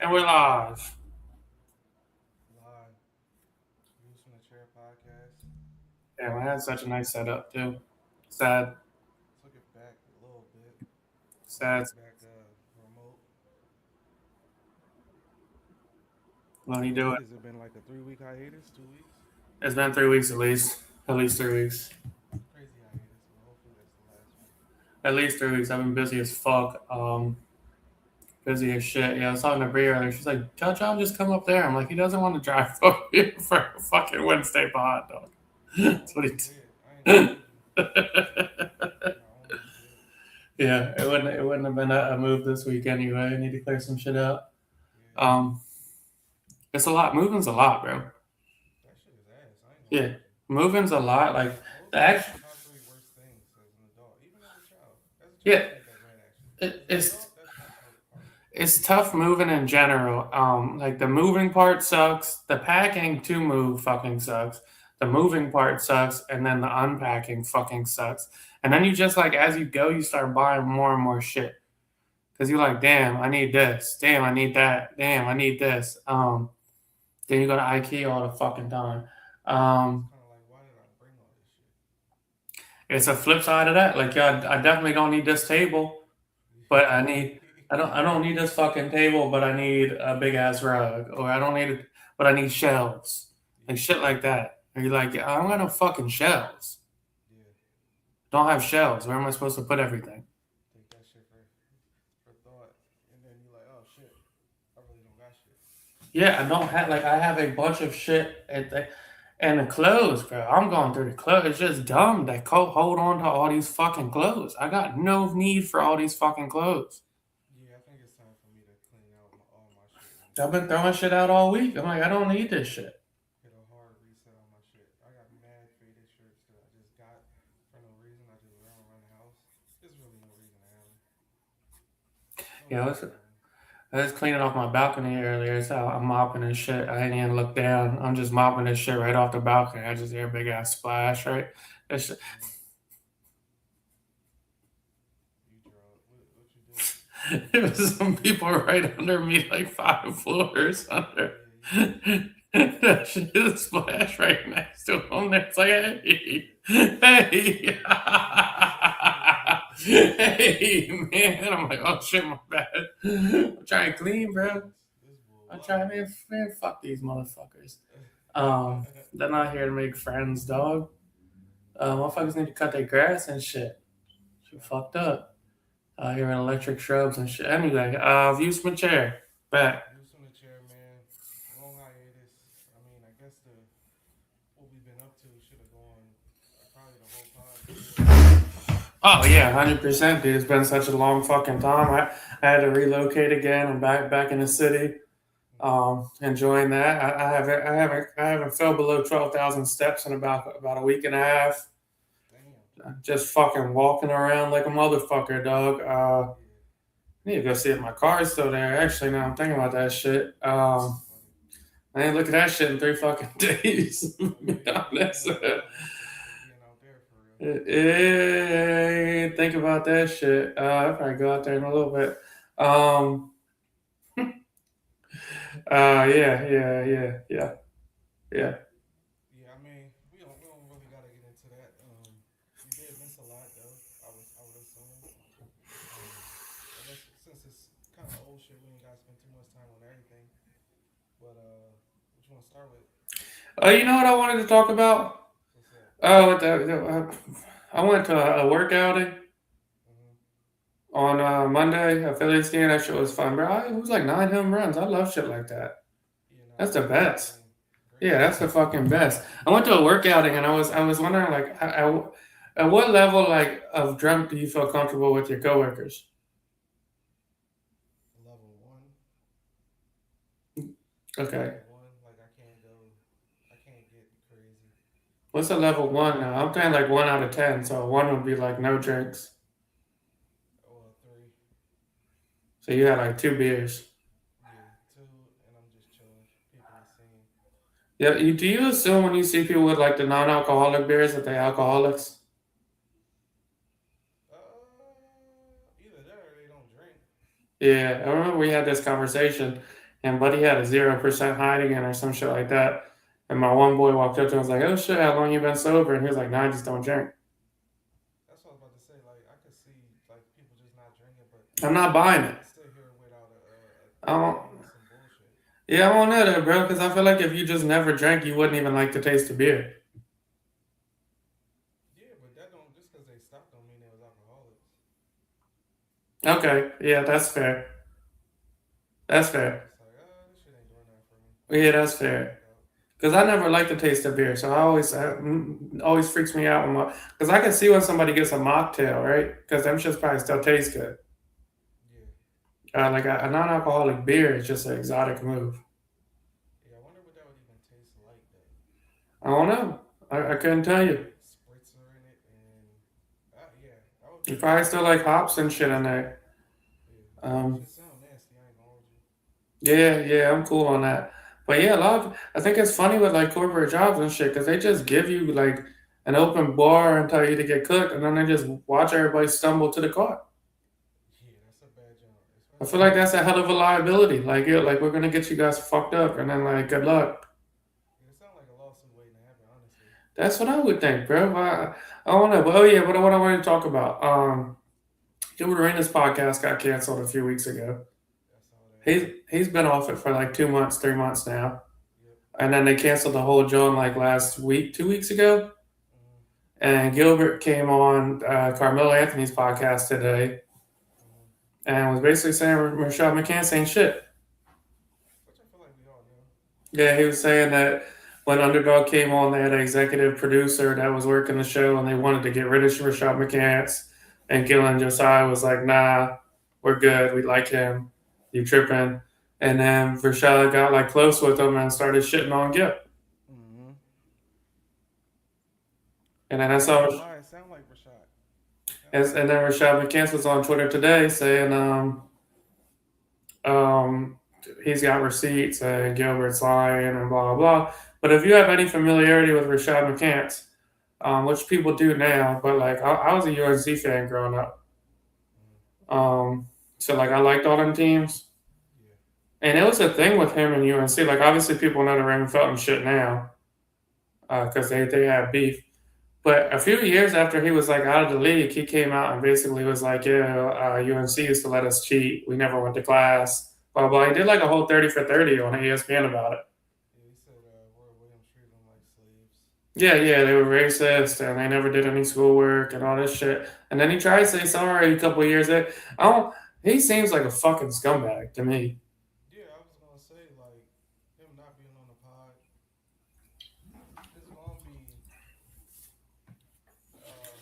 And we're live. Live Views from the Chair podcast. Damn, I had such a nice setup too. Sad, Took it back a little bit. Took sad. it back remote. When you do it, What has it been like a 3 week hiatus? 2 weeks? it's been 3 weeks at least. At least 3 weeks. Crazy hiatus. Well, hopefully that's the last one. At least 3 weeks. I've been busy as fuck. Busy as shit. Yeah, I was talking to Bria earlier. She's like, "Tell John just come up there." I'm like, he doesn't want to drive up here for a fucking Wednesday for hot dog. I That's what he. wouldn't did. I ain't gonna hold you. I almost did. Yeah, it wouldn't have been a move this week anyway. I need to clear some shit out. Yeah. Um, it's a lot. Moving's a lot, bro. That shit is ass. I ain't gonna Yeah, hold you. moving's a lot. Like the Moving is act. my top three worst things as an adult. Even as a child. As a child, Yeah, it ain't that bad actually. it, As an it's adult, that's my part. it's tough moving in general. Like the moving part sucks. The packing to move fucking sucks. The moving part sucks, and then the unpacking fucking sucks. And then you just like as you go, you start buying more and more shit because you're like, damn, I need this. Damn, I need that. Damn, I need this. Then you go to IKEA all the fucking time. It's Um, kind of like, why did I bring all this shit? it's a flip side of that. Like, yeah, I definitely don't need this table. But I don't need this fucking table, but I need a big ass rug, or I don't need it, but I need shelves, like Yeah. shit like that. And you're like, yeah, I don't got no fucking shelves. Yeah. Don't have shelves. Where am I supposed to put everything? Take that shit for thought, and then you're like, oh shit, I really don't got shit. Yeah, I don't have like I have a bunch of shit and the clothes, bro. I'm going through the clothes. It's just dumb that hold on to all these fucking clothes. I got no need for all these fucking clothes. Yeah, I think it's time for me to clean out all my shit and I've been throwing shit out all week. I'm like, I don't need this shit. hit a hard reset on my shit. I got mad faded shirts that I just got for no reason. I just wear them around the house. There's really no reason to have them. No You know, reason it's to have them. I was cleaning off my balcony earlier, so I'm mopping and shit. I didn't even look down. I'm just mopping this shit right off the balcony. I just hear a big ass splash, right? That shit. Yeah, you draw. What you did? It was some people right under me, like 5 floors under. Yeah, you did. That shit is splash right next to him. It's like, hey, hey, hey, man. I'm like, oh shit, my bad. I'm trying to clean, bro. This bull I'm trying, wild. man, fuck these motherfuckers. They're not here to make friends, dog. Motherfuckers need to cut their grass and shit. She fucked up. Here in electric shrubs and shit. Anyway, views from a chair. Back. Views from the chair, man. Long hiatus. I mean, I guess the what we've been up to should have gone probably the whole pod before. Oh yeah, 100%. Dude, it's been such a long fucking time. I had to relocate again. I'm back in the city. Enjoying that. I haven't fell below 12,000 steps in about a week and a half. Damn. Just fucking walking around like a motherfucker, dog. Yeah, I need to go see if my car's still there. Actually, now I'm thinking about that shit. that's funny. I didn't look at that shit in 3 fucking days. To I know be you ain't honest. gonna lie. Motherfuckers be being out there for real. Think about that shit. I'll probably go out there in a little bit. Um, yeah. Yeah, I mean, we don't really gotta get into that. You did miss a lot though. I would assume. Um, I guess since it's kind of old shit, we ain't gotta spend too much time on everything. But what you want to start with? You know what I wanted to talk about? What's that? I went to a work outing Mm-hmm. on Monday. Affiliate skiing. That shit was fun, bro. It was like 9 home runs. I love shit like that. Yeah, no, That's that's the a great best. game. Great Yeah, that's game. the fucking best. I went to a work outing and I was wondering like at what level like of drunk do you feel comfortable with your coworkers? Level one. Okay. Level one. Like I can't go. I can't get crazy. What's a level one now? I'm saying like 1 out of 10, so one would be like no drinks. Or three. So you had like 2 beers. Yeah, two, and I'm just chilling. People are singing. Yeah, do you assume when you see people with like the non-alcoholic beers that they alcoholics? Either that or they don't drink. Yeah, I remember we had this conversation, and Buddy had a 0% hide again or some shit like that. And my one boy walked up to him and was like, "Oh shit, how long you been sober?" And he was like, "Nah, I just don't drink." That's what I was about to say. Like, I could see like people just not drinking, but I'm not buying it. sit here without I a don't. thing is some bullshit. Yeah, I don't know that, bro. Because I feel like if you just never drank, you wouldn't even like the taste of beer. Yeah, but that don't just because they stopped don't mean they was alcoholics. Okay, yeah, that's fair. That's They fair. just like, this shit ain't doing that for me. Yeah, that's Let me fair. back out. Because I never liked the taste of beer, so always freaks me out when because I can see when somebody gets a mocktail, right? Because them shits probably still taste good. Yeah, Like a non-alcoholic beer is just an exotic move. yeah. I wonder what that would even taste like though. I don't know. I couldn't tell you. Spritzer in it, and yeah, I would You be probably down. still like hops and shit in there. Yeah, Um, shit sound nasty. I ain't gonna hold you. yeah, I'm cool on that. But yeah, I think it's funny with like corporate jobs and shit because they just give you like an open bar and tell you to get cooked, and then they just watch everybody stumble to the car. Yeah, that's a bad job, I feel especially like when that's a hell of a liability. Like, yeah, like we're gonna get you guys fucked up, and then like good luck. yeah, it sounds like a lawsuit waiting to happen. Honestly, That's what I would think, bro. I don't know. But oh yeah, what I wanted to talk about. Gilbert Arenas' podcast got canceled a few weeks ago. that's all that. He's been off it for like 2 months, 3 months now, Yep. and then they canceled the whole John like last week, 2 weeks ago. Mm-hmm. And Gilbert came on Carmelo Anthony's podcast today Mm-hmm. and was basically saying Rashad McCants ain't shit. Which I feel like we all know. Yeah, he was saying that when Underdog came on, they had an executive producer that was working the show, and they wanted to get rid of Rashad McCants. And Gillen Josiah was like, "Nah, we're good. We like him. You tripping?" And then Rashad got like close with him and started shitting on Gil. Mm-hmm. And then I that's ain't how. gonna lie. It sound like Rashad. It sound And like then Rashad. Rashad McCants was on Twitter today saying, um, he's got receipts and Gilbert's lying and blah blah. But if you have any familiarity with Rashad McCants, which people do now, but like I was a UNC fan growing up, Mm-hmm. so like I liked all them teams, Yeah. and it was a thing with him and UNC. Like obviously people know the Raymond Felton shit now because they have beef. But a few years after he was like out of the league, he came out and basically was like, "Yeah, UNC used to let us cheat. We never went to class." Blah blah. He did like a whole 30 for 30 on ESPN about it. Yeah. He said Roy Williams treated them like slaves. Yeah, they were racist and they never did any schoolwork and all this shit. And then he tried to say sorry a couple of years later. I don't. He seems like a fucking scumbag to me. Yeah, I was gonna say like him not being on the pod is gonna be. Uh,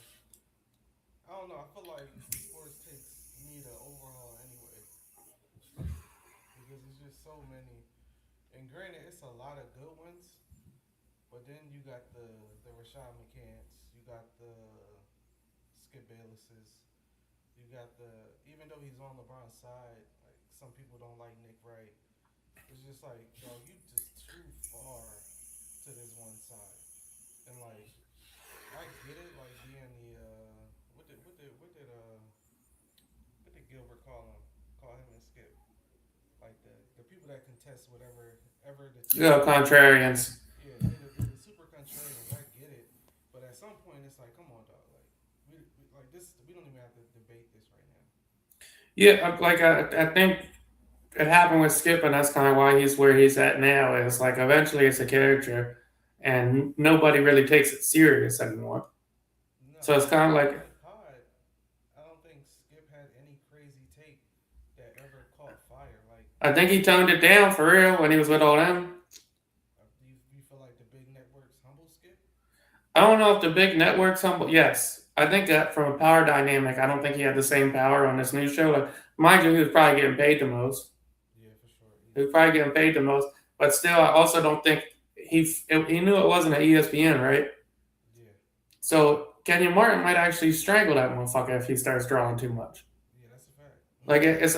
I don't know. I feel like sports takes need an overhaul anyway because it's just so many. And granted, it's a lot of good ones, but then you got the Rashad McCants, you got the Skip Baylesses, you got the even though he's on LeBron's side, like some people don't like Nick Wright. It's just like, dog, you just too far to this one side. And like, I get it, like being the what did Gilbert call him? Call him and Skip. Like the people that contest whatever ever the Yeah, team. contrarians. Yeah, they're the super contrarians. I get it, but at some point it's like, come on, dog. Like we like this. We don't even have to debate this right now. Yeah, like I think it happened with Skip, and that's kind of why he's where he's at now. Is like eventually it's a character, and nobody really takes it serious anymore. No, So it's kind of on like that pod, I don't think Skip had any crazy take that ever caught fire. Like, I think he toned it down for real when he was with all them. do you feel like the big networks humble Skip? I don't know if the big networks humble. Yes, I think that from a power dynamic, I don't think he had the same power on this new show. Like, mind you, he was probably getting paid the most. Yeah, for sure. He was probably getting paid the most, but still, I also don't think he knew it wasn't an ESPN, right? Yeah, So Kenyon Martin might actually strangle that motherfucker if he starts drawing too much. yeah, that's a fact. Like it's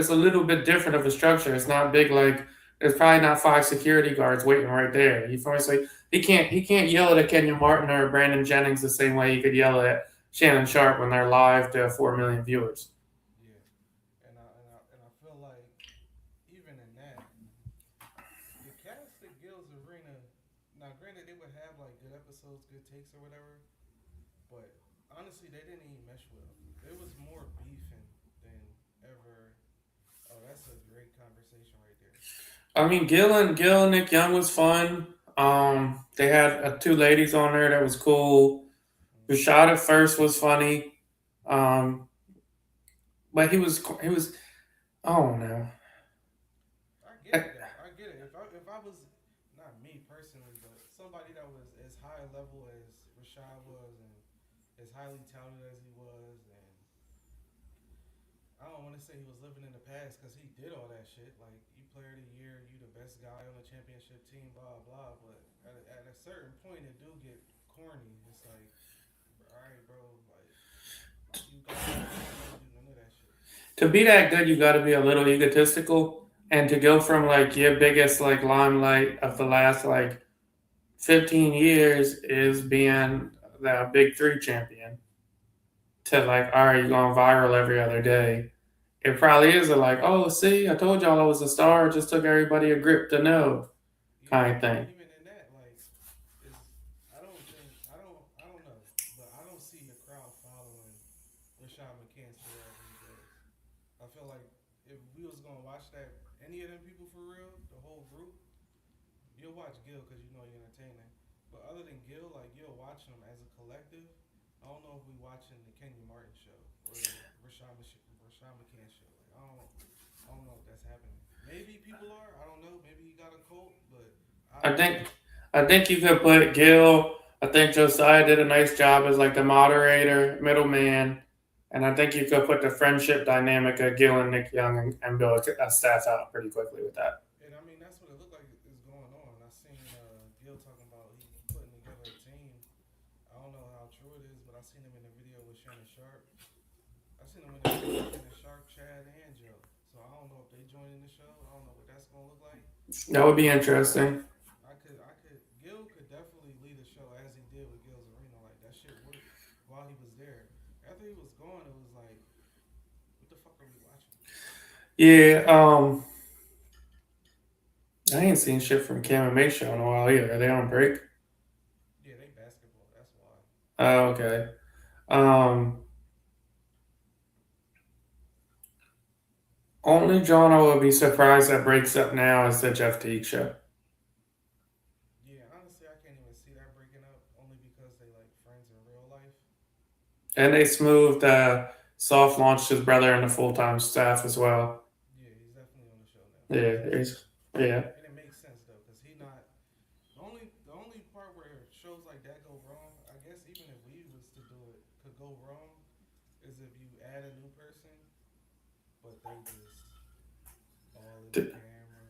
a little bit different of a structure. It's not big like there's probably not five security guards waiting right there. You feel me? So he can't yell at Kenyon Martin or Brandon Jennings the same way he could yell at Shannon Sharp when they're live to 4 million viewers. Yeah, and I feel like even in that, the cast at Gil's Arena. Now, granted, they would have like good episodes, good takes, or whatever. But honestly, they didn't even mesh well. There was more beefing than ever. Oh, that's a great conversation right there. I mean, Gil and Nick Young was fun. They had two ladies on there that was cool. Mm. Rashad at first was funny. Um, but he was. I don't know. I get it though. I get it. If I was not me personally, but somebody that was as high level as Rashad was and as highly touted as he was, and I don't want to say he was living in the past because he did all that shit. Like you player of the year, you the best guy on the championship team, blah blah. But at a certain point, it do get corny. It's like, all right, bro, like you got to do none of that shit. To be that good, you got to be a little egotistical, and to go from like your biggest like limelight of the last like 15 years is being the Big Three champion to like, all right, you're going viral every other day. It probably is a like, oh, see, I told y'all I was a star. It just took everybody a grip to know Yeah, kind of but thing. even in that, like, is I don't know, but I don't see the crowd following Rashad McCants for as he does. I feel like if we was gonna watch that, any of them people for real, the whole group, you'll watch Gil because you know you're entertaining. But other than Gil, like you'll watch them as a collective. I don't know if we watching the Kenya Martin show or the Rashad McCants show. Like I don't know if that's happening. Maybe people are. I don't know. Maybe he got a cult, but I I think I think you could put Gil. I think Josiah did a nice job as like the moderator, middleman, and I think you could put the friendship dynamic of Gil and Nick Young and build a stats out pretty quickly with that. and I mean that's what it looked like is going on. I seen Gil talking about he putting together a team. I don't know how true it is, but I seen him in a video with Shannon Sharp. I seen him in a video with Shannon Sharp, Chad, and Joe. So I don't know if they join in the show. I don't know what that's gonna look like. That would But be interesting. Gil could definitely lead a show as he did with Gil's Arena. Like that shit worked while he was there. After he was gone, it was like, what the fuck are we watching? Yeah. I ain't seen shit from Cam and Make Show in a while either. Are they on break? Yeah, they basketball. That's why. Oh, okay. Um, Only John I would be surprised that breaks up now is the Jeff Teague show. Yeah, honestly, I can't even see that breaking up only because they like friends in real life. And they smoothed soft launched his brother in the full time staff as well. Yeah, he's definitely on the show now. Yeah, yeah. And it makes sense though, because he not the only part where shows like that go wrong. I guess even if we was to do it, could go wrong, is if you add a new person, but they just all in the The, camera,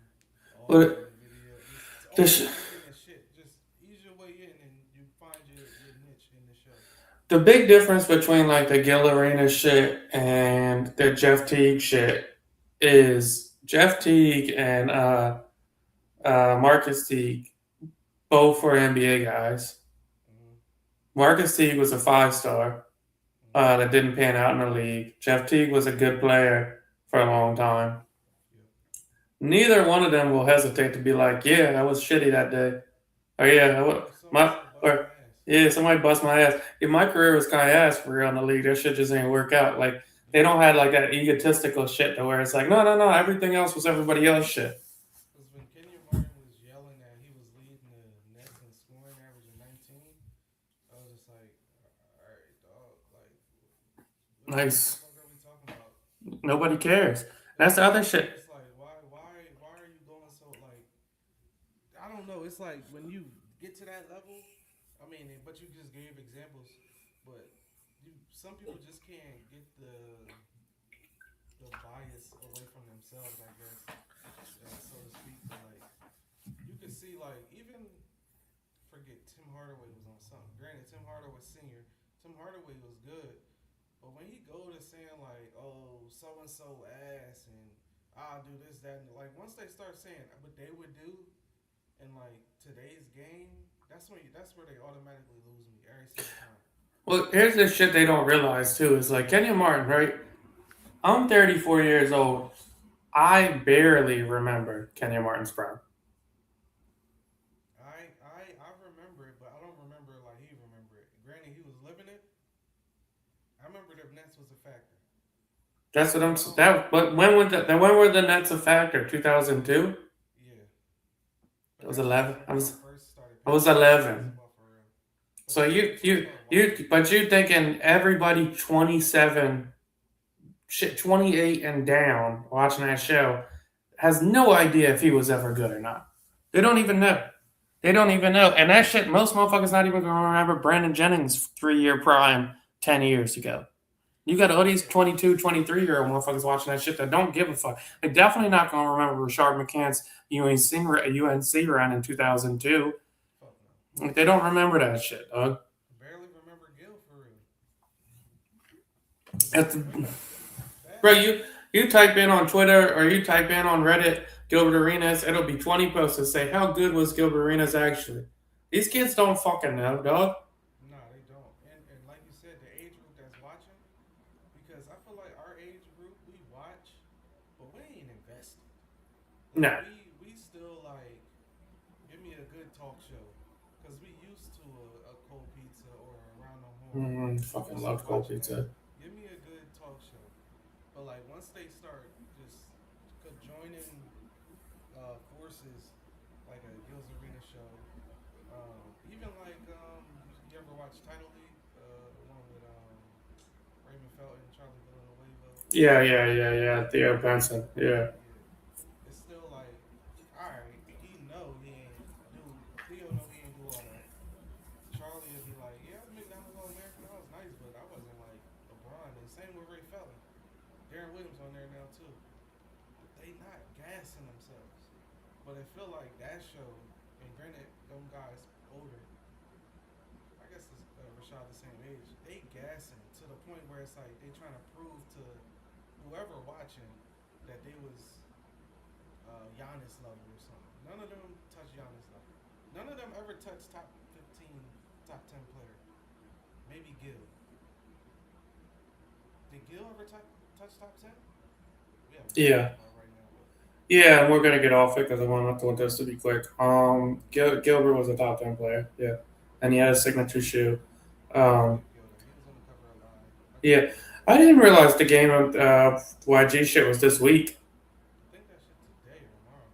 all in the, the video. It's the, all sh- talking and shit. Just ease your way in and you find your niche in the show. the big difference between like the Gil Arena shit and the Jeff Teague shit is Jeff Teague and Marcus Teague both were NBA guys. Mm-hmm. Marcus Teague was a 5 star Mm-hmm. that didn't pan out in the league. Jeff Teague was a good player for a long time. Yep. Neither one of them will hesitate to be like, "Yeah, that was shitty that day," or "Yeah, Or so and my so bust my or ass. yeah, somebody bust my ass." Yeah, my career was kind of ass for real in the league. That shit just ain't work out. Like they don't have like that egotistical shit to where it's like, no, no, no, everything else was everybody else shit. Because when Kenyon Martin was yelling that he was leading the Nets in scoring average of 19, I was just like, all right, dog. Like, what the Nice. fuck are we talking about? Nobody cares. That's the other shit. It's like, why are you going so like? I don't know. It's like when you get to that level. I mean, but you just gave examples, but some people just can't get the bias away from themselves. I guess, so to speak. But like, you can see like even forget Tim Hardaway was on something. Granted, Tim Hardaway senior. Tim Hardaway was good, but when he go to saying like, "Oh, so and so ass," and I'll do this, that, and like once they start saying what they would do in like today's game, that's where they automatically lose me every single time. Well, here's the shit they don't realize too. Is like Kenyon Martin, right? I'm 34 years old. I barely remember Kenya Martin's prime. I remember it, but I don't remember it like he remember it. Granted, he was living it. I remember the Nets was a factor, That's what I'm. but I don't. That. But when were the Nets a factor? 2002. Yeah, It but was that's 11. when I first started I paying was attention to 11. basketball for real. Cause So I you just you started watching you it. but you thinking everybody 27, shit 28 and down watching that show has no idea if he was ever good or not. They don't even know. They don't even know. And that shit, most motherfuckers not even gonna remember Brandon Jennings' 3 year prime 10 years ago. You got all these Yeah, 22, 23-year-old motherfuckers watching that shit that don't give a fuck. They're definitely not gonna remember Rashard McCann's UNC run in 2002. fuck no. Like, they don't remember that shit, dog. Barely remember Gil for real. Cause That's, remember bro, basketball. you type in on Twitter or you type in on Reddit Gilbert Arenas, it'll be 20 posts that say how good was Gilbert Arenas actually. These kids don't fucking know, dog. Nah, they don't. And like you said, the age group that's watching, because I feel like our age group we watch, but we ain't invested. Like No. we still like give me a good talk show, cause we used to a cold pizza or around the horn. We Fucking used to love cold watch that. pizza. Give me a good talk show. But like once they start just joining forces, like a Gills Arena show, even like you ever watch Title League, the one with Raymond Felton, Charlie Villanueva, Yeah. Theo Benson. Yeah. yeah, it's still like, all right, he know he ain't do. Theo know he ain't do all that. Charlie would be like, yeah, I was McDonald's All American. That was nice, but I wasn't like LeBron. And same with Ray Felton. Darren Williams on there now too. But they not gassing themselves. But I feel like that show, and granted, them guys older. I guess it's, Rashad the same age. They gassing to the point where it's like they trying to prove to whoever watching that they was Giannis level or something. None of them touch Giannis level. None of them ever touched top 15, top 10 player. Maybe Gil. Did Gil ever touch top 10? We have Yeah. basketball right now, but Yeah, and we're gonna get off it because I want this to be quick. Gilbert was a top 10 player. Yeah, and he had a signature shoe. I didn't Um, pick Gil though. He was on the cover of Live. I got yeah, him. I didn't realize the game of YG shit was this week. I think that shit today or tomorrow.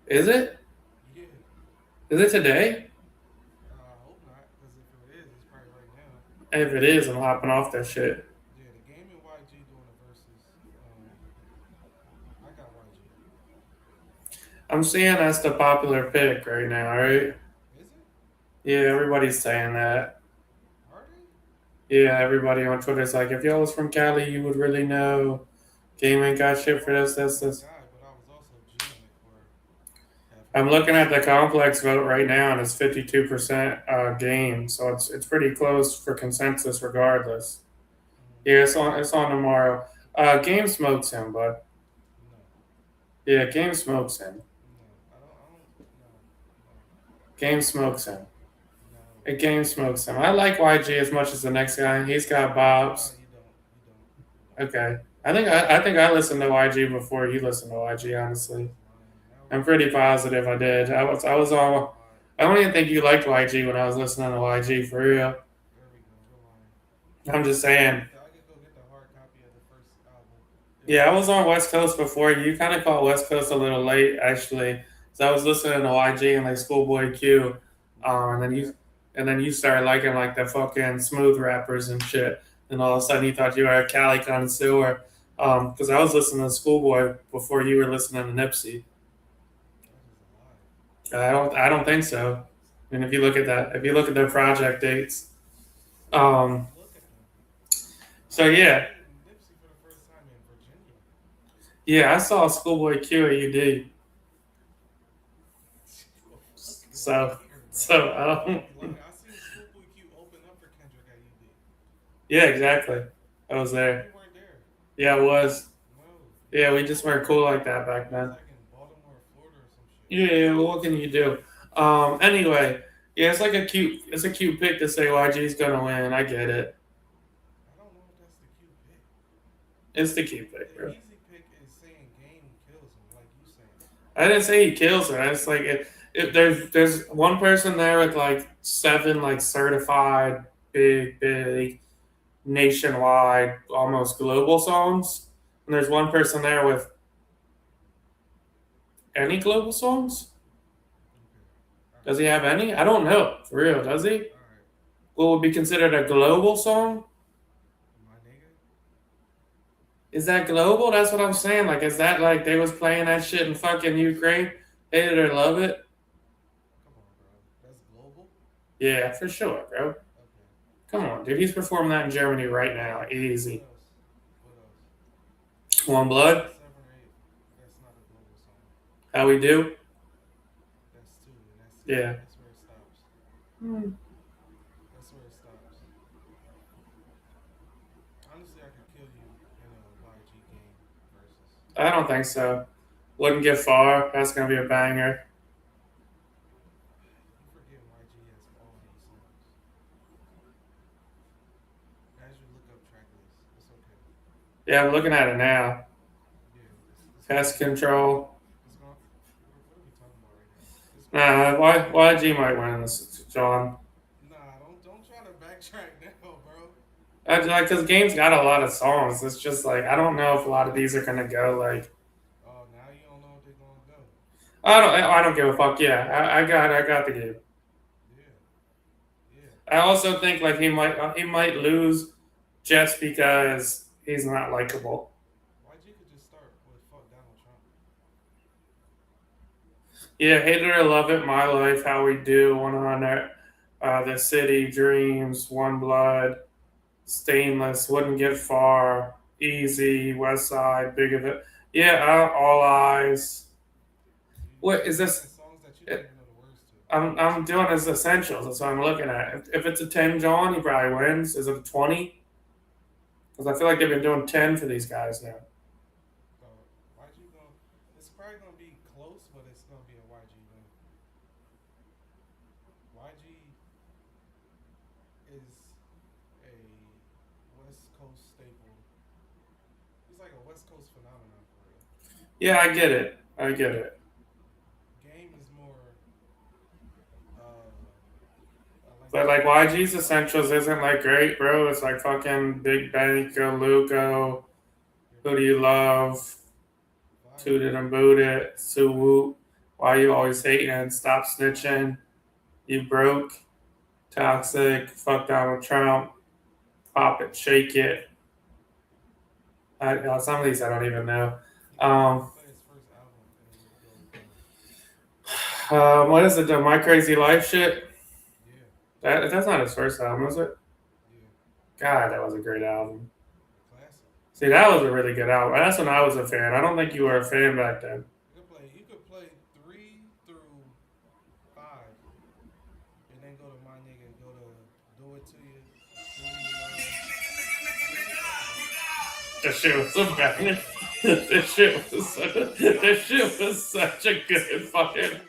Is it? Yeah. Is it today? I hope not, because if it is, it's probably right now. If it is, I'm hopping off that shit. Yeah, the game and YG doing the verses. I got YG. I'm seeing that's the popular pick right now, right? Is it? Yeah, everybody's saying that. Are they? Yeah, everybody on Twitter is like, if y'all was from Cali, you would really know. Game ain't got shit for this, I this, was a this. guy, but I was also G'ing it for half of I'm the looking year. at the complex vote right now, and it's 52% game, so it's pretty close for consensus regardless. Mm, Yeah, it's on tomorrow. Game smokes him, but no, yeah, game smokes him. no, I don't, no, no, Game smokes him. no. A game smokes him. I like YG as much as the next guy. He's got No, bobs. you don't. You don't. You don't. Okay, I think I listened to YG before you listened to YG. Honestly, That's lying. Now I'm we pretty just positive I did. I was that's a on. lie. I don't even think you liked YG when I was listening to YG for real. There we go. You're lying. I'm just I could saying. get the I could go get the hard copy of the first album. It Yeah, was I was fire. on West Coast before you. You kind of caught West Coast a little late, actually. So I was listening to YG and like Schoolboy Q, Yeah, I and then remember you, that. and then you started liking like the fucking smooth rappers and shit. And all of a sudden, you thought you were a Cali connoisseur. Because I was listening to Schoolboy before you were listening to Nipsey. That is a lie. I don't think so. And if you look at their project dates, Let um, me look at them. I so yeah, heard Nipsey for the first time in Virginia. yeah, I saw Schoolboy Q at UD. Go fucking So, figure, bro. so I You don't. be lying. I seen Schoolboy Q open up for Kendrick at UD. Yeah, exactly. I was there. You weren't there. Yeah, it was. No, Yeah, we just weren't cool like that back you was then. like in Baltimore, Florida, or some shit. Yeah, well, what can you do? Anyway, yeah, it's a cute pick to say YG's gonna win. I get it. I don't know if that's the cute pick. It's the cute pick, The bro. easy pick is saying Game I didn't say he kills her. I just like if there's one person there with like 7 like certified big nationwide almost global songs, and there's one person there with any global songs. Okay. All Does right. he have any? I don't know for real. Does he? All right. What would be considered a global song? My nigga. Is that global? That's what I'm saying. Like, is that like they was playing that shit in fucking Ukraine? Hate it or love it? Come on, bro. That's global. Yeah, for sure, bro. Okay. Come on, dude. He's performing that in Germany right now. What Easy. else? What else? One Blood. 7 or 8. That's not a global song. How we do? That's two, and that's it. Yeah. That's where it stops. Hmm. That's where it stops. Honestly, I could kill you in a YG game versus. I don't think so. Wouldn't get far. That's gonna be a banger. You forget YG has all these songs. As you look up track list, it's okay. Yeah, I'm looking at it now. Yeah, it's gonna Pest control. it's gonna. What are we talking about right now? It's gonna be Nah, YG might win this, John. nah. Don't try to backtrack now, bro. I like because game's got a lot of songs. It's just like I don't know if a lot of these are gonna go like Oh, now you don't know if they're gonna go. I don't give a fuck. Yeah, I got the game. Yeah, yeah. I also think like he might lose just because he's not likable. YG could just start with fuck Donald Trump. Yeah, hate it or love it, my life, how we do, 100, the city, dreams, one blood, stainless, wouldn't get far, easy, west side, big of it. Yeah, all eyes. What is You naming this? songs that you don't even know the words to. I'm doing his essentials. That's what I'm looking at. If it's a 10, John, he probably wins. Is it a 20? Because I feel like they've been doing 10 for these guys now. So YG gonna, it's probably gonna be close, but it's gonna be a YG win. YG is a West Coast staple. He's like a West Coast phenomenon for real. Yeah, I get it. I get it. Game is more, like But you like said, YG's essentials isn't like great, bro. It's like fucking Big Benko, Luco, you're Who Do fire, You Love, fire. Toot It and Boot It, Sue Whoop, Why You Always Hating, Stop Snitching, You Broke, Toxic, Fuck Donald Trump, Pop It, Shake It. Some of these I don't even know. You Um, could play his first album and then you could go from there. what is it? The My Crazy Life shit? Yeah, That's not his first album, is it? yeah, God, that was a great album. classic. See, that was a really good album. That's when I was a fan. I don't think you were a fan back then. You could play 3 through 5, and then go to my nigga, go to Do It To You, Who You Love. What are we talking about? This shit was a banger. This shit was such a good fucking. You have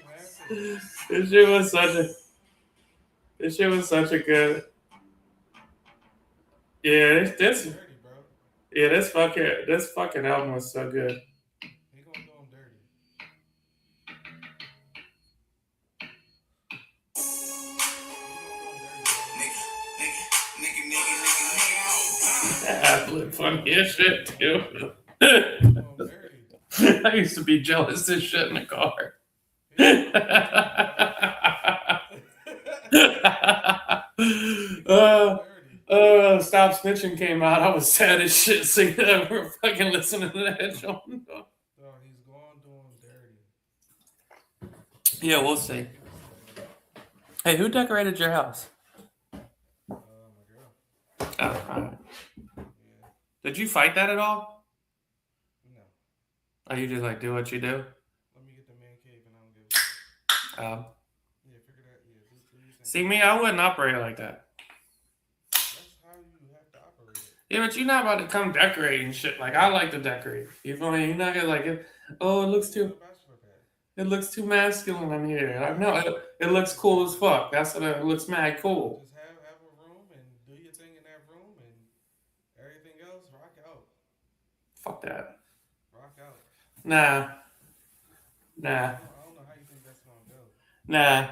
to though. This shit was such a. This shit was such a good. Yeah, He gonna do him this dirty, bro. yeah, this fucking album was so good. He gonna do him dirty. He gonna do him dirty, bro. That was funny as shit too. He gonna do him dirty. I used to be jealous of shit in the car. He gonna do him uh, dirty. Stop Snitching came out. I was sad as shit singing that. We were fucking listening to that. Dog, he's gonna do him dirty. Yeah, we'll see. People say, Hey, who decorated your house? my girl. Oh, alright. Yeah. Did you fight that at all? No. Or you just like do what you do? Let me get the man cave and I don't give a shit. Yeah, figure that. Yeah, do your thing. See me, I wouldn't operate like that. That's how you have to operate it. Yeah, but you're not about to come decorating shit. Like I like to decorate. You feel me? You're not gonna like it. Oh, it looks Go to too. the bachelor pad. It looks too masculine in here. Like no, it looks cool as fuck. That's what it looks mad cool. Just have a room and do your thing in that room and everything else rock out. Fuck that. Rock out. Nah. Nah, I don't know how you think that's gonna go. nah.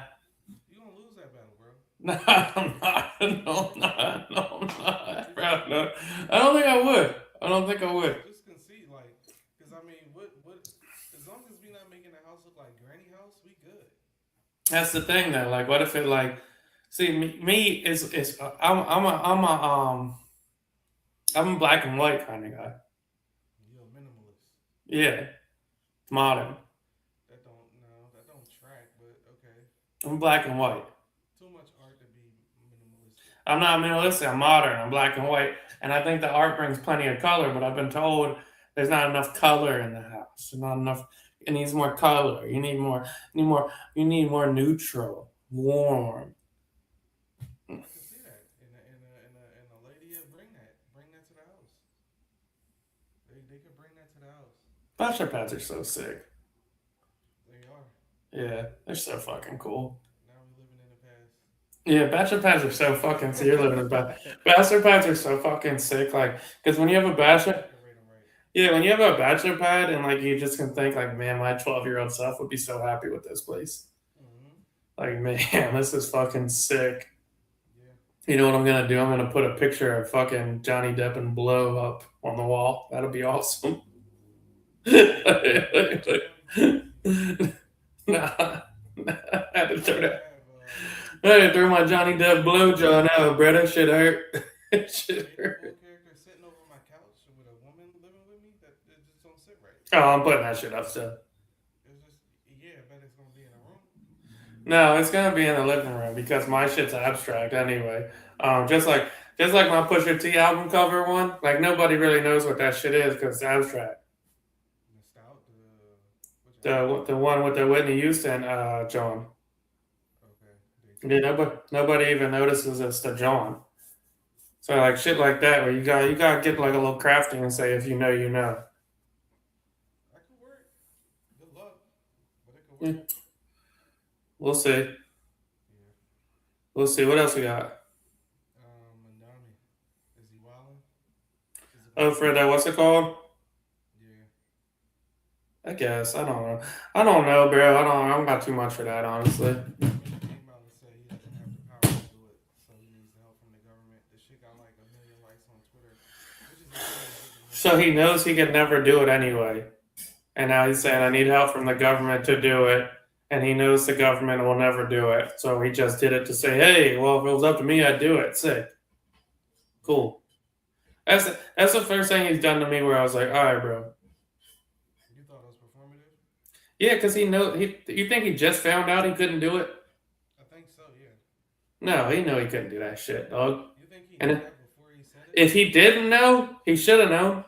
You gonna lose that battle, bro. No, I'm not. No, I'm not. No, I'm not. Bro, no. I don't think I would. I don't think I would. Just concede, like, because I mean, what? As long as we not making the house look like granny house, we good. That's the thing, though. Like, what if it like? See, me is I'm a black and white kind of guy. You a minimalist. Yeah, modern. That don't track, but okay. I'm black and white. Too much art to be minimalistic. I'm not minimalistic. I'm modern. I'm black and white, and I think the art brings plenty of color. But I've been told there's not enough color in the house. There's not enough. It needs more color. You need more. You need more. You need more neutral, warm. I can see that, and a lady bring that to the house. They could bring that to the house. Bachelor pads are so sick. They are. Yeah, they're so fucking cool. Now we living in the past. Yeah, bachelor pads are so fucking. So you're living in bachelor pads are so fucking sick. Like, because when you have a bachelor, Decorate them right. yeah, when you have a bachelor pad and like you just can think like, man, my 12-year-old self would be so happy with this place. Mm-hmm. Like, man, this is fucking sick. Yeah. You know what I'm gonna do? I'm gonna put a picture of fucking Johnny Depp and Blow up on the wall. That'll be awesome. Nah, I had to throw that. I had to throw my Johnny Depp blow John out, bro. That shit hurt. That shit hurt. Full character sitting over my couch with a woman living with me that it just don't sit right. Oh, I'm putting that shit up still. It's just yeah, but it's gonna be in a room. No, it's gonna be in the living room because my shit's abstract anyway. Just like my Pusha T album cover one. Like nobody really knows what that shit is because it's abstract. Nostalgia. Which The one with the Whitney Houston John. okay. Yeah, nobody even notices it's the John. So like shit like that where you gotta get like a little crafty and say if you know you know. That could work. Good luck, but it could Yeah, work. we'll see. Yeah. We'll see. What else we got? Mandami. Is he wilding? Is it Oh, gonna for be? that, what's it called? Yeah. I guess. I don't know. I don't know, bro. I'm not too much for that, honestly. I mean, he came out and said he doesn't have the power to do it, so he needs the help from the government. The shit got like 1 million likes on Twitter, which is insane given his So he knows he could never do it anyway. And now he's saying, I need help from the government to do it. And he knows the government will never do it. So he just did it to say, hey, well, if it was up to me, I'd do it. Sick. Yeah. Cool. That's the first thing he's done to me where I was like, all right, bro. You thought it was performative? Yeah, because you think he just found out he couldn't do it? I think so. Yeah. No, he knew he couldn't do that shit, dog. You think he knew And that before he said it? if he didn't know, he should have known.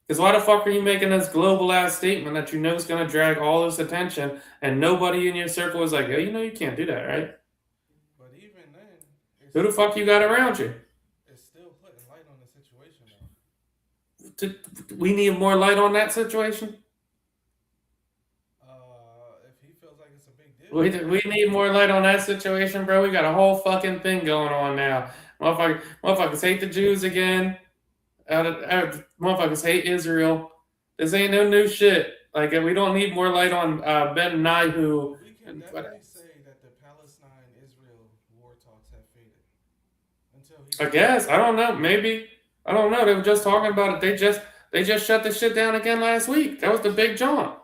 Because why the fuck are you making this global ass statement that you know is going to drag all this attention and nobody in your circle is like, yo, you know you can't do that, right? But even then, Who the fuck you got around you? it's still putting light on the situation though. We need more light on that situation. If he feels like it's a big deal, We need more light on that situation, bro. We got a whole fucking thing going on now. Motherfuckers hate the Jews again. Motherfuckers hate Israel. This ain't no new shit. Like we don't need more light on Ben Nahu. we can definitely say that the Palestine-Israel war talks have faded until he. I guess I don't know. Maybe I don't know. They were just talking about it. They just shut the shit down again last week. That was the big John.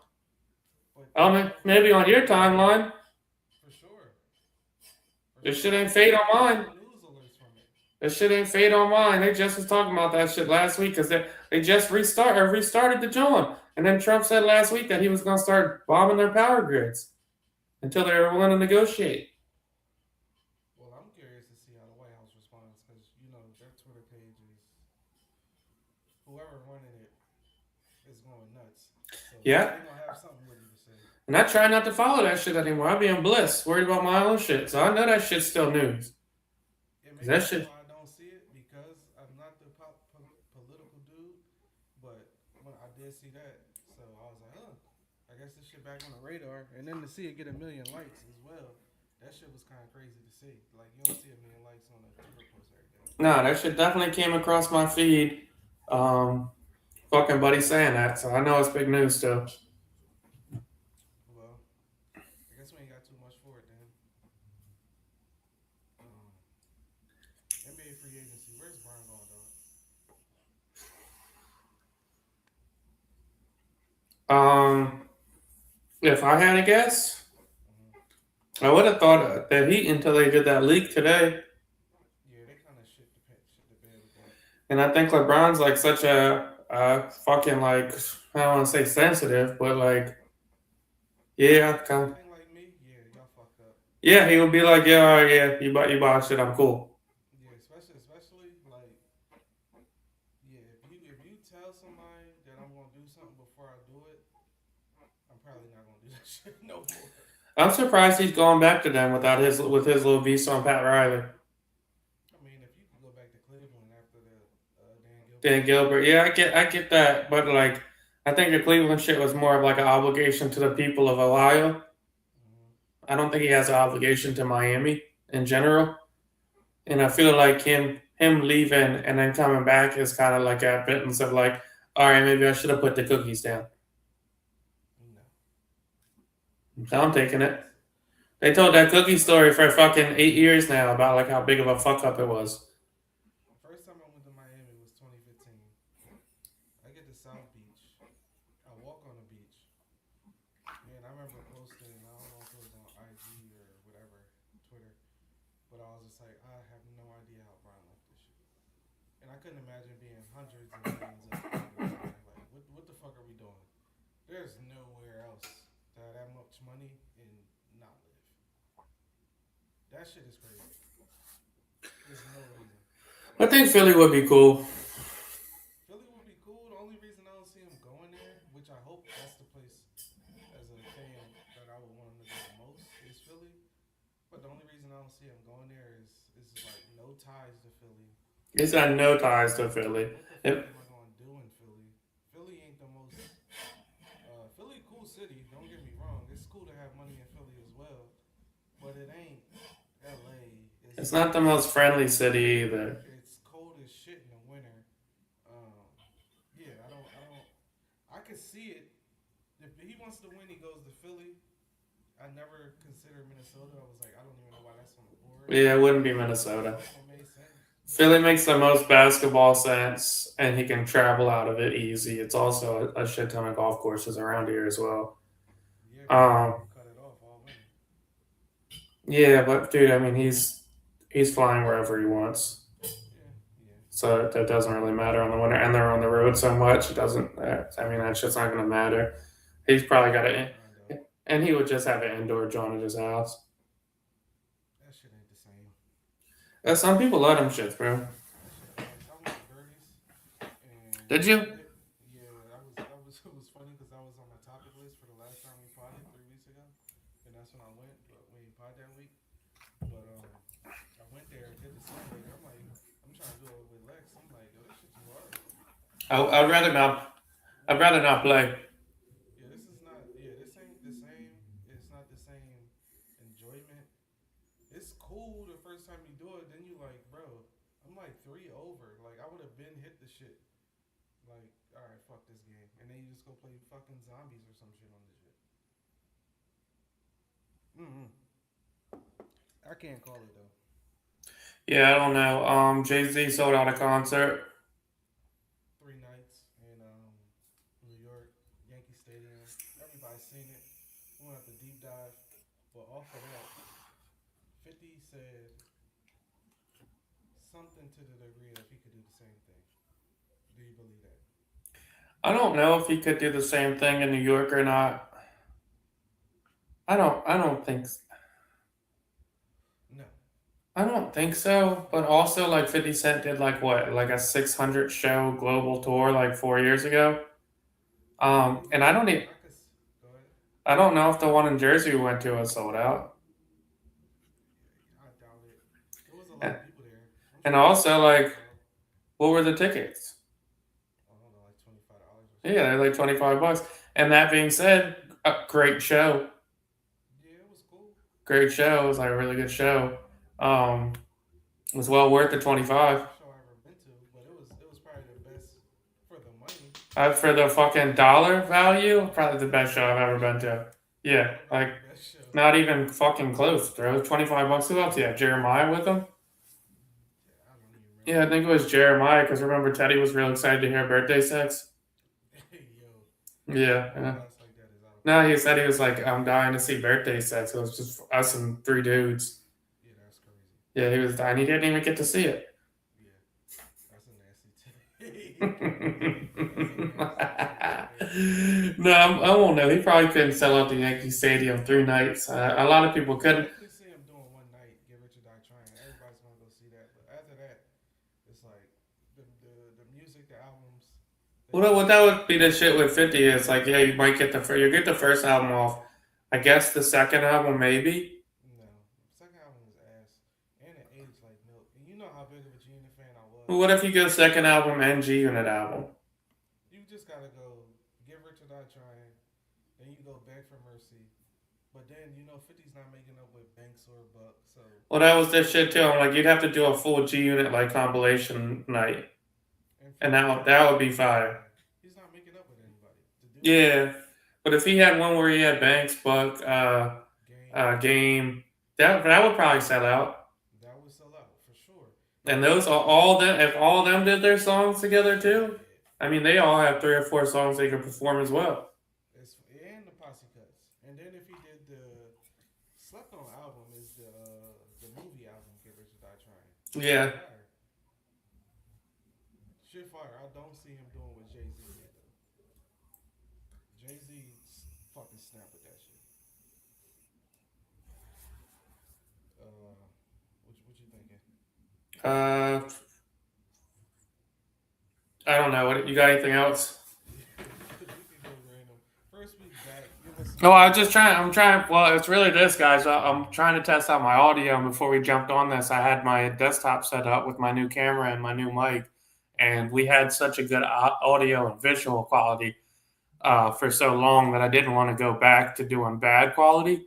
I mean, maybe on your timeline. For sure. This shit ain't fade on mine. News alerts from it. This shit ain't fade on mine. They just was talking about that shit last week because they just restarted the John. And then Trump said last week that he was going to start bombing their power grids until they were willing to negotiate. Well, I'm curious to see how the White House responds because you know their Twitter page is whoever running it is going nuts. So Yeah. they're gonna have something witty to say. And I try not to follow that shit anymore. I be in bliss, worried about my own shit. So I know that shit's still news. It makes That me shit. why I don't see it because I'm not the political dude, but when I did see that, so I was like, huh, I guess this shit back on the radar, and then to see it get 1 million likes as well, that shit was kind of crazy to see. Like you don't see 1 million likes on a Twitter post every day. No, that shit definitely came across my feed. Fucking buddy saying that, so I know it's big news still. If I had a guess, Mm-hmm. I would have thought that Heat until they did that leak today. Yeah, they kind of shit the bed with that. And I think LeBron's like such a fucking like I don't want to say sensitive, but like yeah, If kind of, anything like me, yeah, y'all fucked up. yeah, he would be like yeah, all right, yeah, you bought shit, I'm cool. Yeah, especially like yeah, if you tell somebody that I'm gonna do something before I do it, I'm probably not gonna do that shit no more. I'm surprised he's going back to them without his with his little beast on Pat Riley. I mean, if you could go back to Cleveland after the Dan Gilbert Dan shit. Gilbert, yeah, I get that, but like I think the Cleveland shit was more of like an obligation to the people of Ohio. Mm-hmm. I don't think he has an obligation to Miami in general. And I feel like him leaving and then coming back is kind of like a admittance of like, all right, maybe I should have put the cookies down. No, So I'm taking no. it. They told that cookie story for fucking 8 years now about like how big of a fuck up it was. First time I went to Miami was 2015. I get to South Beach. I walk on the beach. Man, I remember posting. I don't know if it was on IG or whatever, Twitter, but I was just like, I have no idea how Brian left this shit. And I couldn't imagine being hundreds of millions of people there. Like, what the fuck are we doing? There's nowhere else to have that much money and not live. That shit is crazy. There's no reason. I think Philly would be cool. Philly would be cool. The only reason I don't see him going there, which I hope that's the place as a fan that I would want him to go the most, is Philly. But the only reason I don't see him going there is like no ties to Philly. He's got no ties to Philly. What the fuck If, am I gonna do in Philly? Philly ain't the most. Philly, cool city. Don't get me wrong. It's cool to have money in Philly as well, but it ain't L.A. it's not the most friendly city either. It's cold as shit in the winter. Um, yeah, I could see it. If he wants to win, he goes to Philly. I never considered Minnesota. I was like, I don't even know why that's on the board. Yeah, it wouldn't be Minnesota. That one made sense. Philly makes the most basketball sense, and he can travel out of it easy. It's also a shit ton of golf courses around here as well. Yeah, because they Um, can cut it off all winter. yeah, but dude, I mean, he's flying wherever he wants, Yeah, yeah. so that doesn't really matter on the winter. And they're on the road so much, it doesn't. I mean, that's just not going to matter. He's probably got That's it, fine though. and he would just have an indoor joint at his house. That shit ain't the same. Some people love them shits, bro. That shit nice. I went to Gertie's and Did you? yeah, I was it was funny because I was on my topic list for the last time we potted 3 weeks ago, and that's when I went. But we ain't pot that week. But I went there and did the simulator. I'm like, I'm trying to do it with Lex. I'm like, yo, this shit too hard. I'd rather not. I'd rather not play. Yeah, this is not. Yeah, this ain't the same. It's not the same enjoyment. It's cool the first time you do it. Then you like, bro, I'm like 3 over. Like I would have been hit the shit. Like, all right, fuck this game, and then you just go play fucking zombies or some shit on this shit. Mm-hmm. I can't call it though. Yeah, I don't know. Jay Z sold out a concert. 3 nights in New York, Yankee Stadium. Everybody's seen it. We won't have to deep dive, but off of that, 50 said something to the degree of he could do the same thing. Do you believe that? I don't know if he could do the same thing in New York or not. I don't think. No. I don't think so. But also, like 50 Cent did like what, like a 600 show global tour like 4 years ago. And I don't even. I could. Go ahead. I don't know if the one in Jersey we went to was sold out. I doubt it. There was a lot And of people there. I'm and sure it was also, packed like, as hell. what were the tickets? I don't know, like $25 or Yeah, something. they're like 25 bucks. And that being said, a great show. Yeah, it was cool. Great show. It was like a really good show. Um, it was well worth the Best 25. show I ever been to, but it was probably the best for the money. For the fucking dollar value, probably the best show I've ever been to. Yeah, Probably like the best show. not even fucking close, bro. 25 bucks. Who else? Yeah, Jeremiah with him. Yeah, I don't even Yeah, I remember. think it was Jeremiah because remember Teddy was real excited to hear birthday sex. Hey yo, Yeah. Any less like that is out of No, he pocket. said he was like, I'm dying to see birthday sets. So it was just us and three dudes. Yeah, that's crazy. Yeah, he was dying. He didn't even get to see it. Yeah, that's a nasty take. That's a nasty take, man. No, I won't know. He probably couldn't sell out the Yankee Stadium 3 nights. A lot of people You can couldn't. definitely see him doing one night, Get Rich or Die Trying. Everybody's gonna go see that. But after that, it's like the music, the albums, they Well, just what that would be the shit with 50 is like, yeah, you might get you get the first album off. I guess the second album maybe. no. Second album was ass, and it aged like milk. And you know how big of a G Unit fan I Well, was. what if you get second album and G Unit album? You just gotta go Get Rich or Die Trying. Then you go Beg for Mercy. But then you know 50's not making up with Banks or Buck, so Well, that was this shit too. I'm like, you'd have to do a full G Unit like compilation night, and and 50's not that making would up be with fire. anybody. He's not making up with anybody to do that. Yeah, but if he had one where he had Banks, Buck, Game Game, that would probably sell out. that would sell out for sure. And And those are all them. If all of them did their songs together too, yeah, I mean, they all have 3 or 4 songs they can perform as well. it's and the posse cuts. And then if he did the slept on album is the movie album Get Rich or Die Trying. Shit Yeah. fire. Shit fire. I don't see him doing what Jay Z did though. Jay Z fucking snap with that shit. What you thinking? Uh, I don't know. What you got? Anything else? We can go random. First week back. Give us No, some. I was just trying. I'm trying. Well, it's really this, guys. I'm trying to test out my audio. And before we jumped on this, I had my desktop set up with my new camera and my new mic, and we had such a good audio and visual quality for so long that I didn't want to go back to doing bad quality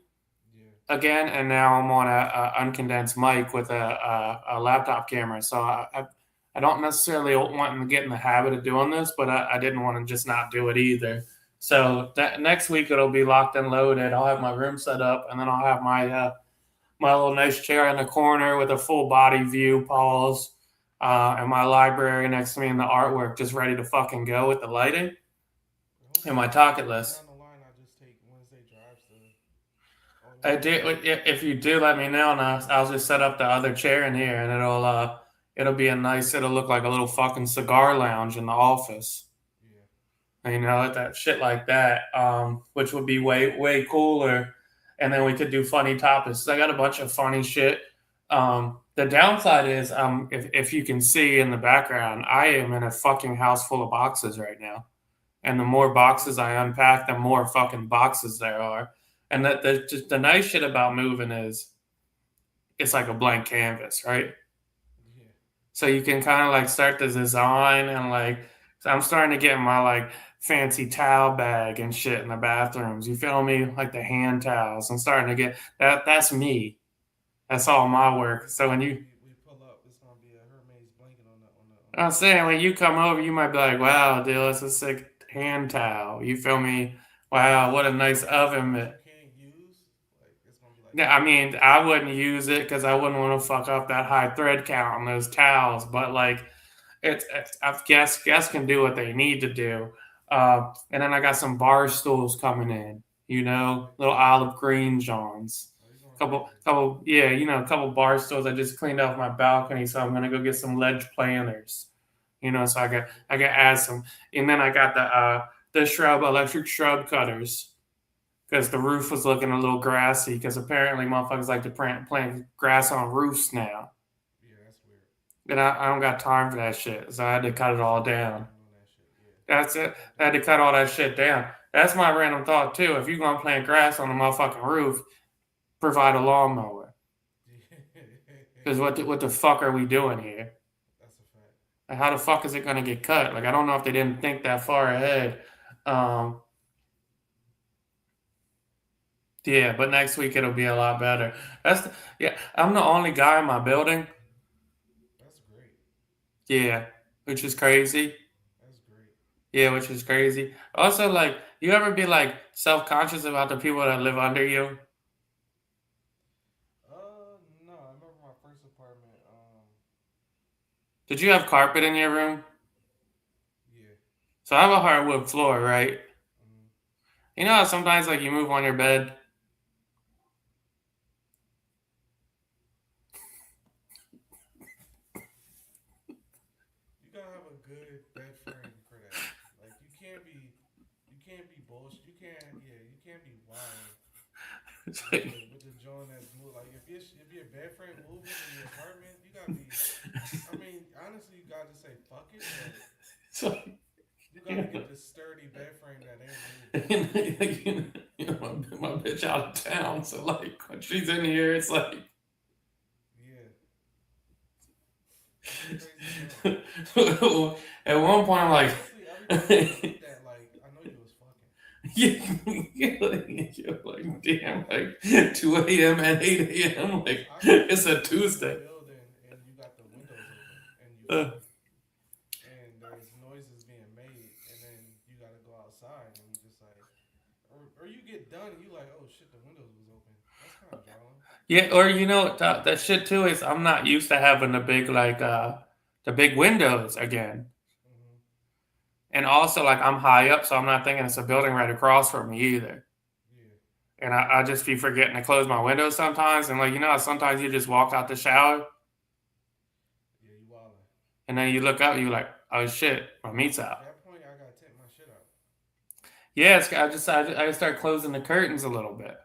Yeah. again. And now I'm on a uncondensed mic with a laptop camera, so I don't necessarily want to get in the habit of doing this, but I didn't want to just not do it either. So that next week it'll be locked and loaded. I'll have my room set up, and then I'll have my little nice chair in the corner with a full body view, pause, and my library next to me and the artwork just ready to fucking go with the lighting and my Hopefully, talkie list. down the line, I just take Wednesday drives to all your I do. locations. If you do, let me know, and I'll just set up the other chair in here, and it'll be a nice. It'll look like a little fucking cigar lounge in the office. Yeah. You know, that shit like that, which would be way cooler. And then we could do funny topics. I got a bunch of funny shit. The downside is, if you can see in the background, I am in a fucking house full of boxes right now. And the more boxes I unpack, the more fucking boxes there are. And the nice shit about moving is it's like a blank canvas, right? Yeah. So you can kind of like start the design and like so I'm starting to get my like fancy towel bag and shit in the bathrooms. You feel me? Like the hand towels. I'm starting to get that's me. That's all my work. Next So time when you we pull up, it's gonna be a Hermes blanket on the I'm table. saying when you come over, you might be like, wow, dude, that's a sick hand towel. You feel me? Wow, what a nice Something oven that mitt. you can't use, like it's gonna be like Yeah, I that. mean, I wouldn't use it because I wouldn't want to fuck up that high thread count on those towels. But like, it's I guess can do what they need to do. And then I got some bar stools coming in. You know, Okay. little olive green Johns. Oh, you're going Couple, crazy. couple, yeah, a couple bar stools. I just cleaned off my balcony, so I'm gonna go get some ledge planters. So I can add some, and then I got the shrub electric shrub cutters because the roof was looking a little grassy because apparently motherfuckers like to plant grass on roofs now. Yeah, that's weird. And I don't got time for that shit, so I had to cut it all down. Time on that shit. Yeah. That's it. I I had to definitely cut agree. all that shit down. That's my random thought too. If you're gonna plant grass on the motherfucking roof, provide a lawnmower. Because what the fuck are we doing here? That's a fact. Like, how the fuck is it gonna get cut? Like I don't know if they didn't think that far ahead. Um, yeah, but next week it'll be a lot better. Yeah. I'm the only guy in my building. That's great. Yeah, which is crazy. That's great. Yeah, which is crazy. Also, like, you ever be like self conscious about the people that live under you? No, I remember my first apartment. Did you have carpet in your room? Yeah. So I have a hardwood floor, right? Mm-hmm. You know how sometimes like you move on your bed? You gotta have a good bed frame for that. Like you can't be bullshit. You can't, yeah, you can't be wilding It's with like, the joint that's move. Like if your bed frame moving in your apartment, you gotta be. I mean, honestly, you gotta just say fuck it, but it's like you you gotta know, get the sturdy bed frame that ain't moving. my bitch out of town, so like when she's in here, it's like Yeah, it's a crazy joint. at one point I'm like, Honestly, every time you did that, like I know you was fucking. you're like damn, like 2 a.m. and 8 a.m. It's like awkward it's because a you in the Tuesday. building and you got the windows open and you Uh, up and there's noises being made and then you gotta go outside and you just like or you get done and you like oh shit the windows was open. That's kind of jarring. yeah, or that shit too is I'm not used to having the big windows again. Mm-hmm. And also, like, I'm high up, so I'm not thinking it's a building right across from me either. Yeah, And I just be forgetting to close my windows sometimes. And, like, sometimes you just walk out the shower yeah, you wildin'. and then you look up and you're like, oh shit, my meat's out. That point I gotta take my shit out. Yeah, I start closing the curtains a little bit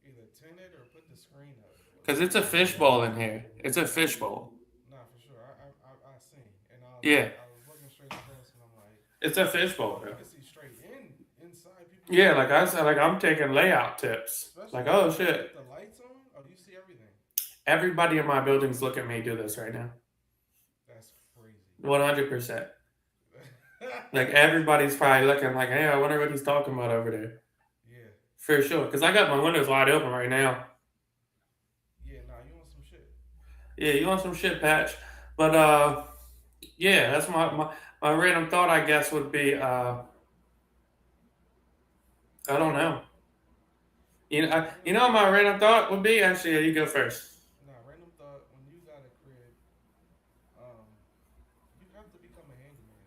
Either tint it or put the screen up. because it's a fishbowl in here. It's a fishbowl. Nah, for sure. I seen and Yeah, I was looking straight across and I'm like, it's a fishbowl, you bro. can see straight inside people's Yeah, like I bedrooms. said, like I'm taking layout tips. Like, Especially oh with shit, the lights on. Oh, you see everything. everybody in my buildings look at me do this right now. That's crazy. 100%. Like everybody's probably looking like, hey, I wonder what he's talking about over there. Yeah. For sure, because I got my windows wide open right now. Yeah, nah, you want some shit. Yeah, you want some shit, Patch? But yeah, that's my random thought. I guess would be I don't know. Random, My random thought would be actually. Yeah, you go first. nah, random thought. When you got a crib, um, you have to become a handyman.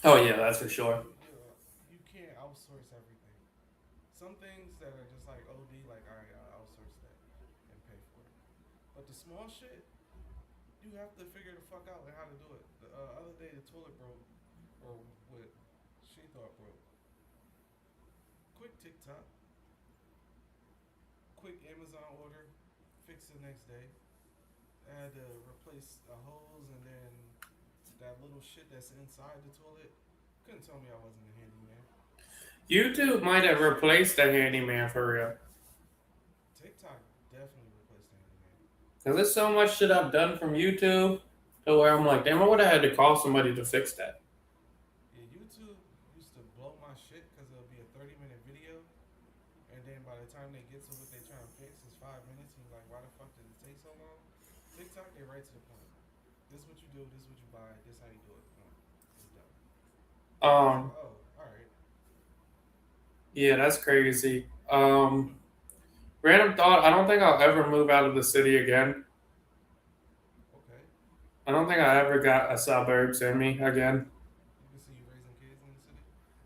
Oh yeah, that's for sure. You can't outsource everything. Some things that are just like OD, like all right, I'll outsource that and pay for it. But the small shit, you have to figure the fuck out and how to do it. The other day, the toilet broke, or what she thought broke. Quick TikTok, quick Amazon order, fix the next day. I had to replace the hose and then that little shit that's inside the toilet. Couldn't tell me I wasn't a handyman. YouTube might have replaced the handyman for real. TikTok definitely replaced the handyman. Cause there's so much shit I've done from YouTube to where I'm like, damn, I would have had to call somebody to fix that. Yeah, YouTube used to blow my shit because it'll be a 30-minute video, and then by the time they get to what they trying to fix, it's 5 minutes, and you're like, why the fuck did it take so long? TikTok, they right to the point. This is what you do, this is what you buy, this is how you do it. It's done. It's Um, like, oh, alright. yeah, that's crazy. Random thought. I don't think I'll ever move out of the city again. Okay. I don't think I ever got a suburbs in me again. You can see you raising kids in the city?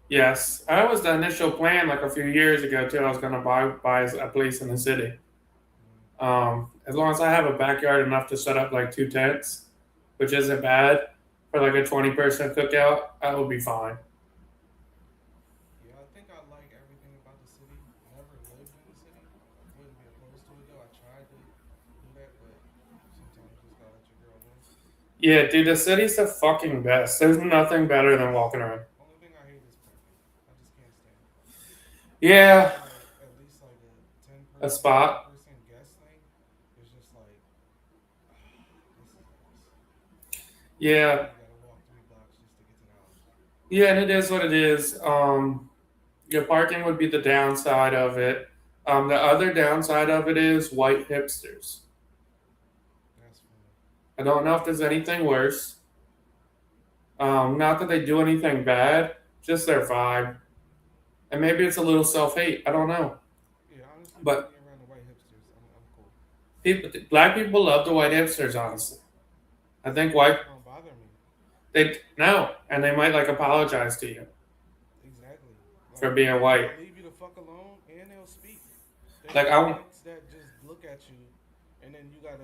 Yes, that was the initial plan like a few years ago too. I was gonna buy a place in the city. Mm. As long as I have a backyard enough to set up like 2 tents, which isn't bad for like a 20-person cookout, that would be fine. Yeah, I think I like everything about the city. Never lived in the city. Wouldn't be opposed to it though. I tried to do that, but sometimes you just gotta let your girl win. Yeah, dude, the city's the fucking best. There's nothing better than walking around. Only thing I hate is parking. I just can't stand it. If Yeah, it's like at least like a ten a person, spot. 20% guest thing, it's just like this is nice. And Yeah, you gotta walk 3 blocks just to get to the house. yeah, and it is what it is. Your parking would be the downside of it. The other downside of it is white hipsters. That's funny. I don't know if there's anything worse. Not that they do anything bad, just their vibe. And maybe it's a little self hate. I don't know. Yeah, honestly, put me But around the white hipsters. I'm cool. black people love the white hipsters, honestly. I think white, They don't bother me. they, no, and they might like apologize to you. Exactly. for being white. They'll leave you the fuck alone, and they'll speak. They Like got I, dicks that just look at you, and then you gotta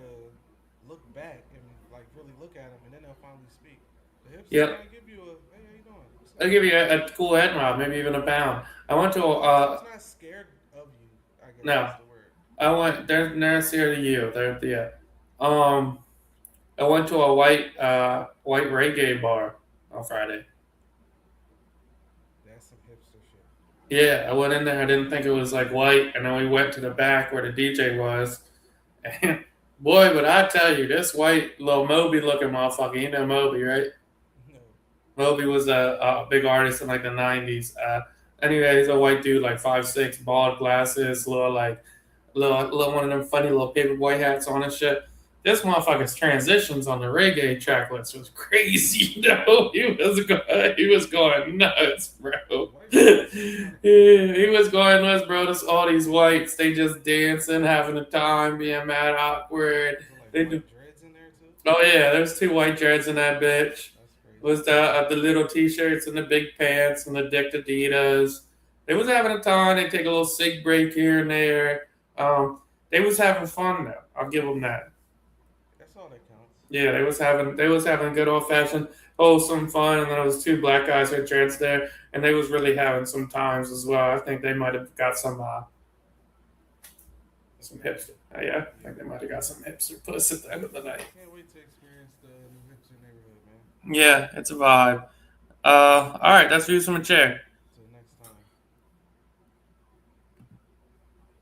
look back and like really look at them, and then they'll finally speak. The hipster yeah, might give you a hey, how you doing? What's I'll up? give you a cool head nod, maybe even a pound. I went to It's not scared of you. I guess no, that's the word. I went. They're next here to you. They're yeah. Um, I went to a white reggae bar on Friday. That's some hipster shit. Yeah, I went in there. I didn't think it was like white, and then we went to the back where the DJ was. And boy, but I tell you, this white little Moby looking motherfucker. You know Moby, right? No. Moby was a big artist in like the '90s. Anyway, he's a white dude, like 5'6", bald glasses, little one of them funny little paperboy hats on and shit. This motherfucker's transitions on the reggae track list was crazy. He was going nuts, bro. White Yeah, people are kind of cool. he was going nuts, bro. This all these whites, they just dancing, having a time, being mad awkward. Was it like They do. white dreads in there too? Oh yeah, there's two white dreads in that bitch. That's It crazy. was the little t-shirts and the big pants and the dick Adidas. They was having a time. They take a little cig break here and there. They was having fun though. I'll give them that. That's all that counts. Yeah, they was having good old fashioned wholesome fun. And then there was two black guys with dreads there, and they was really having some times as well. I think they might have got some Okay. hipster. Yeah, I think they might have got some hipster puss at the end of the night. Can't wait to experience the new hipster neighborhood, man. Yeah, it's a vibe. All right, that's views from a chair.